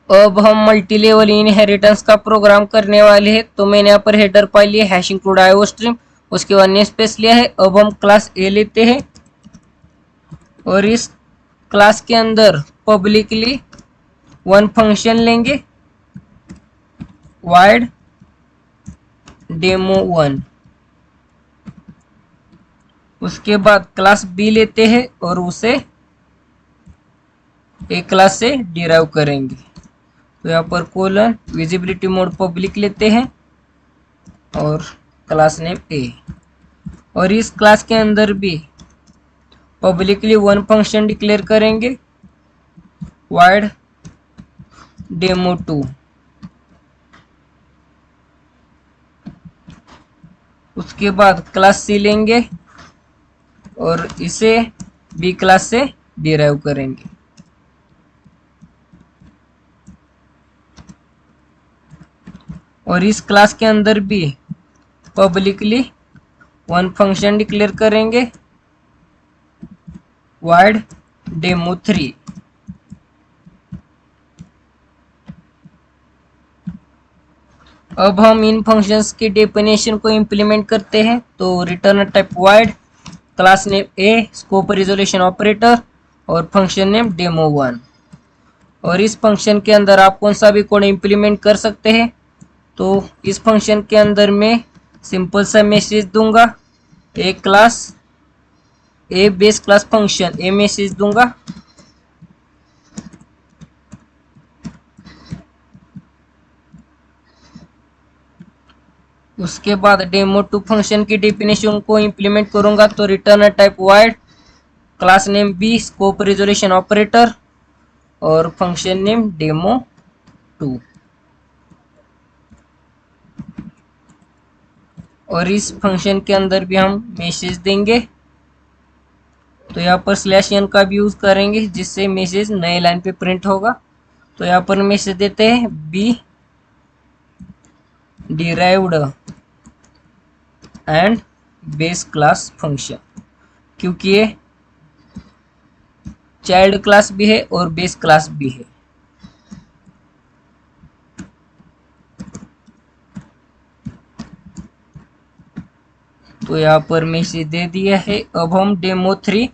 अब हम multi level inheritance का प्रोग्राम करने वाले हैं। तो मैंने यहाँ पर हेडर फाइल लिया हैश इंक्लूड आईओ स्ट्रीम, उसके बाद नेमस्पेस लिया है। अब हम क्लास ए लेते हैं और इस क्लास के अंदर पब्लिकली वन फंक्शन लेंगे वाइड डेमो वन। उसके बाद क्लास बी लेते हैं और उसे ए क्लास से डिराइव करेंगे। तो यहाँ पर कोलन विजिबिलिटी मोड पब्लिक लेते हैं और क्लास नेम ए, और इस क्लास के अंदर भी पब्लिकली वन फंक्शन डिक्लेयर करेंगे वाइड डेमो टू। उसके बाद क्लास सी लेंगे और इसे बी क्लास से डिराइव करेंगे। और इस क्लास के अंदर भी पब्लिकली वन फंक्शन डिक्लेयर करेंगे वाइड डेमो थ्री। अब हम इन फंक्शंस की डेफिनेशन को इंप्लीमेंट करते हैं। तो return type void, class name A, scope resolution operator और फंक्शन नेम डेमो वन। और इस फंक्शन के अंदर आप कौन सा भी कोड इंप्लीमेंट कर सकते हैं। तो इस फंक्शन के अंदर मैं सिंपल सा मैसेज दूंगा A class A base class function A message दूंगा। उसके बाद डेमो टू फंक्शन की डेफिनेशन को इंप्लीमेंट करूंगा। तो return type void, class name B, scope resolution operator और फंक्शन नेम डेमो टू। और इस फंक्शन के अंदर भी हम मैसेज देंगे। तो यहाँ पर स्लैश एन का भी यूज करेंगे जिससे मैसेज नए लाइन पे प्रिंट होगा। तो यहाँ पर मैसेज देते हैं B derived and base class function, क्योंकि ये चाइल्ड क्लास भी है और बेस क्लास भी है। तो यहाँ पर मैसेज दे दिया है। अब हम डेमो थ्री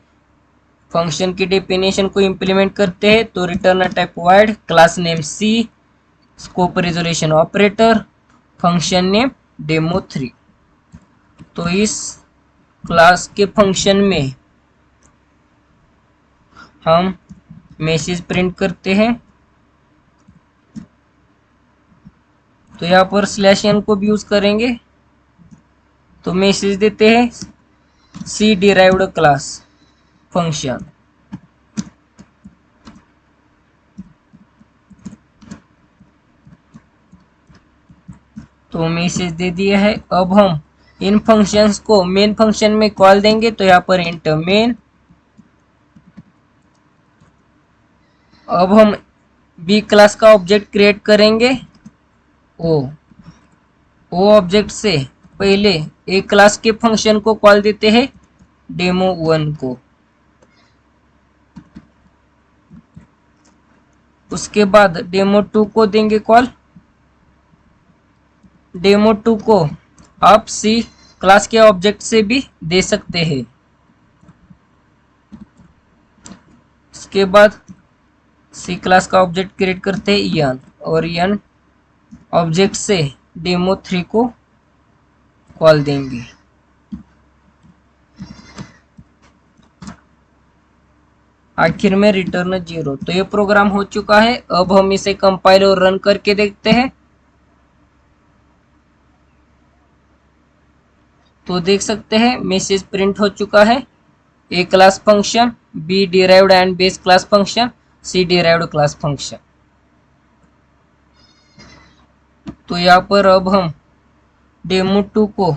फंक्शन की डेफिनेशन को इंप्लीमेंट करते हैं। तो return type void, class name C, scope resolution operator, function name demo three. तो इस क्लास के फंक्शन में हम मैसेज प्रिंट करते हैं। तो यहाँ पर स्लैश एन को भी यूज करेंगे। तो मैसेज देते हैं सी डिराइव्ड क्लास फंक्शन। तो मैसेज दे दिया है। अब हम इन फंक्शंस को मेन फंक्शन में कॉल देंगे। तो यहाँ पर इंट मेन। अब हम बी क्लास का ऑब्जेक्ट क्रिएट करेंगे ओ ऑब्जेक्ट से पहले ए क्लास के फंक्शन को कॉल देते हैं डेमो वन को। उसके बाद डेमो टू को देंगे कॉल। डेमो टू को आप सी क्लास के ऑब्जेक्ट से भी दे सकते हैं। उसके बाद सी क्लास का ऑब्जेक्ट क्रिएट करते हैं यन, और यन ऑब्जेक्ट से डेमो थ्री को कॉल देंगे। आखिर में रिटर्न 0। तो ये प्रोग्राम हो चुका है। अब हम इसे कंपाइल और रन करके देखते हैं। तो देख सकते हैं मैसेज प्रिंट हो चुका है। A class function, B derived and base class function, C derived class function. तो यहाँ पर अब हम डेमो टू को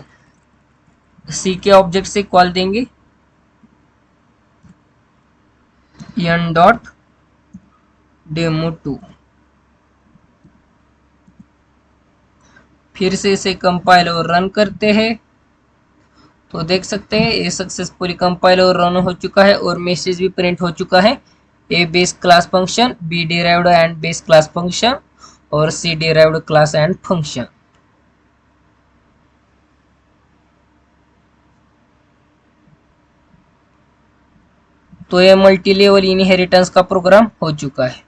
सी के ऑब्जेक्ट से कॉल देंगे एन डॉट डेमो टू। फिर से इसे कंपाइल और रन करते हैं। तो देख सकते हैं ये सक्सेसफुली कंपाइल और रन हो चुका है और मैसेज भी प्रिंट हो चुका है A base class function, B derived and base class function और C derived class and function. तो ये मल्टी लेवल इनहेरिटेंस का प्रोग्राम हो चुका है।